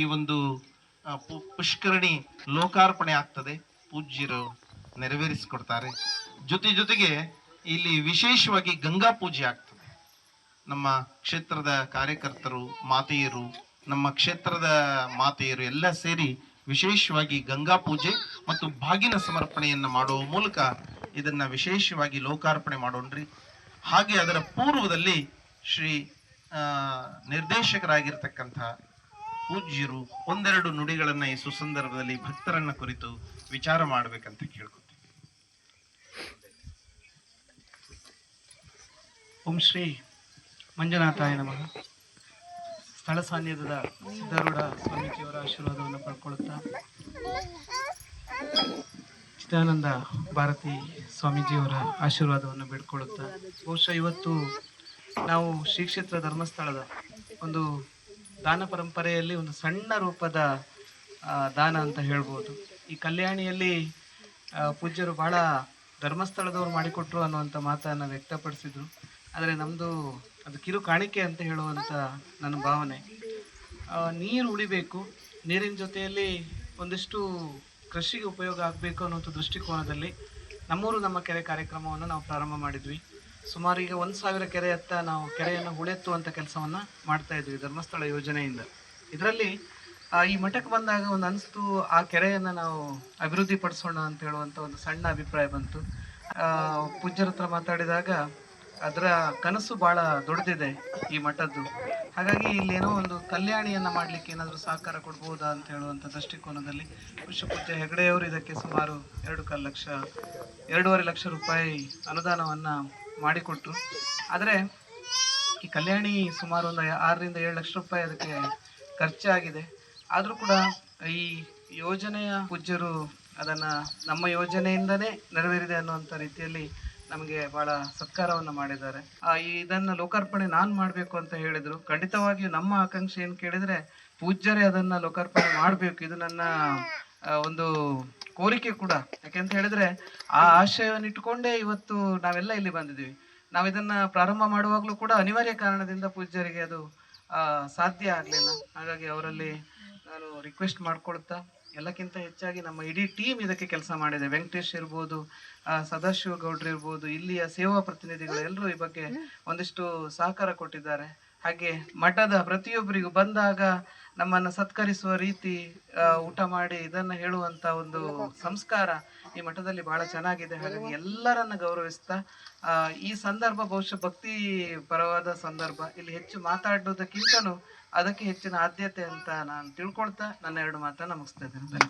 ಈ ಒಂದು ಪುಷ್ಕರಣಿ ಲೋಕಾರ್ಪಣೆ ಆಗ್ತದೆ, ಪೂಜ್ಯರು ನೆರವೇರಿಸಿಕೊಡ್ತಾರೆ. ಜೊತೆಗೆ ಇಲ್ಲಿ ವಿಶೇಷವಾಗಿ ಗಂಗಾ ಪೂಜೆ ಆಗ್ತದೆ. ನಮ್ಮ ಕ್ಷೇತ್ರದ ಕಾರ್ಯಕರ್ತರು, ಮಾತೆಯರು, ನಮ್ಮ ಕ್ಷೇತ್ರದ ಮಾತೆಯರು ಎಲ್ಲ ಸೇರಿ ವಿಶೇಷವಾಗಿ ಗಂಗಾ ಪೂಜೆ ಮತ್ತು ಬಾಗಿನ ಸಮರ್ಪಣೆಯನ್ನು ಮಾಡುವ ಮೂಲಕ ಇದನ್ನ ವಿಶೇಷವಾಗಿ ಲೋಕಾರ್ಪಣೆ ಮಾಡೋಣ್ರಿ. ಹಾಗೆ ಅದರ ಪೂರ್ವದಲ್ಲಿ ಶ್ರೀ ನಿರ್ದೇಶಕರಾಗಿರ್ತಕ್ಕಂಥ ಪೂಜ್ಯರು ಒಂದೆರಡು ನುಡಿಗಳನ್ನ ಈ ಸುಸಂದರ್ಭದಲ್ಲಿ ಭಕ್ತರನ್ನ ಕುರಿತು ವಿಚಾರ ಮಾಡ್ಬೇಕಂತ ಕೇಳ್ಕೊತೀವಿ. ಓಂ ಶ್ರೀ ಮಂಜುನಾಥಾಯ ನಮಃ. ಸ್ಥಳ ಸಾನ್ನಿಧ್ಯದ ಸಿದ್ಧಾರೂಢ ಸ್ವಾಮೀಜಿಯವರ ಆಶೀರ್ವಾದವನ್ನು ಪಡ್ಕೊಳ್ಳುತ್ತಾ, ಚಿದಾನಂದ ಭಾರತಿ ಸ್ವಾಮೀಜಿಯವರ ಆಶೀರ್ವಾದವನ್ನು ಬೇಡ್ಕೊಳ್ಳುತ್ತಾ, ಬಹುಶಃ ಇವತ್ತು ನಾವು ಶ್ರೀ ಕ್ಷೇತ್ರ ಧರ್ಮಸ್ಥಳದ ಒಂದು ದಾನ ಪರಂಪರೆಯಲ್ಲಿ ಒಂದು ಸಣ್ಣ ರೂಪದ ದಾನ ಅಂತ ಹೇಳ್ಬೋದು. ಈ ಕಲ್ಯಾಣಿಯಲ್ಲಿ ಪೂಜ್ಯರು ಬಹಳ ಧರ್ಮಸ್ಥಳದವ್ರು ಮಾಡಿಕೊಟ್ರು ಅನ್ನುವಂಥ ಮಾತನ್ನು ವ್ಯಕ್ತಪಡಿಸಿದ್ರು. ಆದರೆ ನಮ್ಮದು ಅದು ಕಿರು ಕಾಣಿಕೆ ಅಂತ ಹೇಳುವಂಥ ನನ್ನ ಭಾವನೆ. ನೀರು ಉಳಿಬೇಕು, ನೀರಿನ ಜೊತೆಯಲ್ಲಿ ಒಂದಿಷ್ಟು ಕೃಷಿಗೆ ಉಪಯೋಗ ಆಗಬೇಕು ಅನ್ನುವಂಥ ದೃಷ್ಟಿಕೋನದಲ್ಲಿ ನಮ್ಮೂರು ನಮ್ಮ ಕೆರೆ ಕಾರ್ಯಕ್ರಮವನ್ನು ನಾವು ಪ್ರಾರಂಭ ಮಾಡಿದ್ವಿ. ಸುಮಾರು ಈಗ 1,000 ಕೆರೆಯತ್ತ ನಾವು ಕೆರೆಯನ್ನು ಹೂಳೆತ್ತುವಂಥ ಕೆಲಸವನ್ನು ಮಾಡ್ತಾ ಇದ್ವಿ ಧರ್ಮಸ್ಥಳ ಯೋಜನೆಯಿಂದ. ಇದರಲ್ಲಿ ಈ ಮಠಕ್ಕೆ ಬಂದಾಗ ಒಂದು ಅನಿಸ್ತು, ಆ ಕೆರೆಯನ್ನು ನಾವು ಅಭಿವೃದ್ಧಿ ಪಡಿಸೋಣ ಅಂತ ಹೇಳುವಂಥ ಒಂದು ಸಣ್ಣ ಅಭಿಪ್ರಾಯ ಬಂತು. ಪೂಜ್ಯರ ಹತ್ರ ಮಾತಾಡಿದಾಗ ಅದರ ಕನಸು ಭಾಳ ದೊಡ್ಡದಿದೆ ಈ ಮಠದ್ದು. ಹಾಗಾಗಿ ಇಲ್ಲೇನೋ ಒಂದು ಕಲ್ಯಾಣಿಯನ್ನು ಮಾಡಲಿಕ್ಕೆ ಏನಾದರೂ ಸಹಕಾರ ಕೊಡ್ಬೋದಾ ಅಂತ ಹೇಳುವಂಥ ದೃಷ್ಟಿಕೋನದಲ್ಲಿ ಪೂಜ್ಯ ಹೆಗಡೆಯವರು ಇದಕ್ಕೆ ಸುಮಾರು 2.5 ಲಕ್ಷ ರೂಪಾಯಿ ಅನುದಾನವನ್ನು ಮಾಡಿಕೊಟ್ರು. ಆದರೆ ಈ ಕಲ್ಯಾಣಿ ಸುಮಾರು ಒಂದು 6 ರಿಂದ 7 ಲಕ್ಷ ರೂಪಾಯಿ ಅದಕ್ಕೆ ಖರ್ಚಾಗಿದೆ. ಆದರೂ ಕೂಡ ಈ ಯೋಜನೆಯ ಪೂಜ್ಯರು ಅದನ್ನು ನಮ್ಮ ಯೋಜನೆಯಿಂದನೇ ನೆರವೇರಿದೆ ಅನ್ನುವಂಥ ರೀತಿಯಲ್ಲಿ ನಮಗೆ ಭಾಳ ಸತ್ಕಾರವನ್ನು ಮಾಡಿದ್ದಾರೆ. ಇದನ್ನು ಲೋಕಾರ್ಪಣೆ ನಾನು ಮಾಡಬೇಕು ಅಂತ ಹೇಳಿದರು. ಖಂಡಿತವಾಗಿಯೂ ನಮ್ಮ ಆಕಾಂಕ್ಷೆ ಏನು ಕೇಳಿದರೆ ಪೂಜ್ಯರೇ ಅದನ್ನು ಲೋಕಾರ್ಪಣೆ ಮಾಡಬೇಕು, ಇದು ನನ್ನ ಒಂದು ಕೋರಿಕೆ ಕೂಡ. ಯಾಕೆಂತ ಹೇಳಿದ್ರೆ ಆ ಆಶಯವನ್ನು ಇಟ್ಟುಕೊಂಡೇ ಇವತ್ತು ನಾವೆಲ್ಲ ಇಲ್ಲಿ ಬಂದಿದ್ದೀವಿ. ನಾವು ಇದನ್ನ ಪ್ರಾರಂಭ ಮಾಡುವಾಗಲೂ ಕೂಡ ಅನಿವಾರ್ಯ ಕಾರಣದಿಂದ ಪೂಜ್ಯರಿಗೆ ಅದು ಸಾಧ್ಯ ಆಗಲಿಲ್ಲ. ಹಾಗಾಗಿ ಅವರಲ್ಲಿ ನಾನು ರಿಕ್ವೆಸ್ಟ್ ಮಾಡ್ಕೊಳ್ತಾ, ಎಲ್ಲಕ್ಕಿಂತ ಹೆಚ್ಚಾಗಿ ನಮ್ಮ ಇಡೀ ಟೀಮ್ ಇದಕ್ಕೆ ಕೆಲಸ ಮಾಡಿದೆ. ವೆಂಕಟೇಶ್ ಇರ್ಬೋದು, ಸದಾಶಿವ ಗೌಡ್ರು ಇರ್ಬೋದು, ಇಲ್ಲಿಯ ಸೇವಾ ಪ್ರತಿನಿಧಿಗಳು ಎಲ್ಲರೂ ಈ ಬಗ್ಗೆ ಒಂದಿಷ್ಟು ಸಹಕಾರ ಕೊಟ್ಟಿದ್ದಾರೆ. ಹಾಗೆ ಮಠದ ಪ್ರತಿಯೊಬ್ಬರಿಗೂ ಬಂದಾಗ ನಮ್ಮನ್ನು ಸತ್ಕರಿಸುವ ರೀತಿ, ಊಟ ಮಾಡಿ ಇದನ್ನು ಹೇಳುವಂಥ ಒಂದು ಸಂಸ್ಕಾರ ಈ ಮಠದಲ್ಲಿ ಬಹಳ ಚೆನ್ನಾಗಿದೆ. ಹಾಗಾಗಿ ಎಲ್ಲರನ್ನ ಗೌರವಿಸ್ತಾ, ಈ ಸಂದರ್ಭ ಬಹುಶಃ ಭಕ್ತಿ ಪರವಾದ ಸಂದರ್ಭ. ಇಲ್ಲಿ ಹೆಚ್ಚು ಮಾತಾಡೋದಕ್ಕಿಂತನೂ ಅದಕ್ಕೆ ಹೆಚ್ಚಿನ ಆದ್ಯತೆ ಅಂತ ನಾನು ತಿಳ್ಕೊಳ್ತಾ ನನ್ನ 2 ಮಾತನ್ನು ಮುಗಿಸ್ತಾ ಇದ್ದೇನೆ.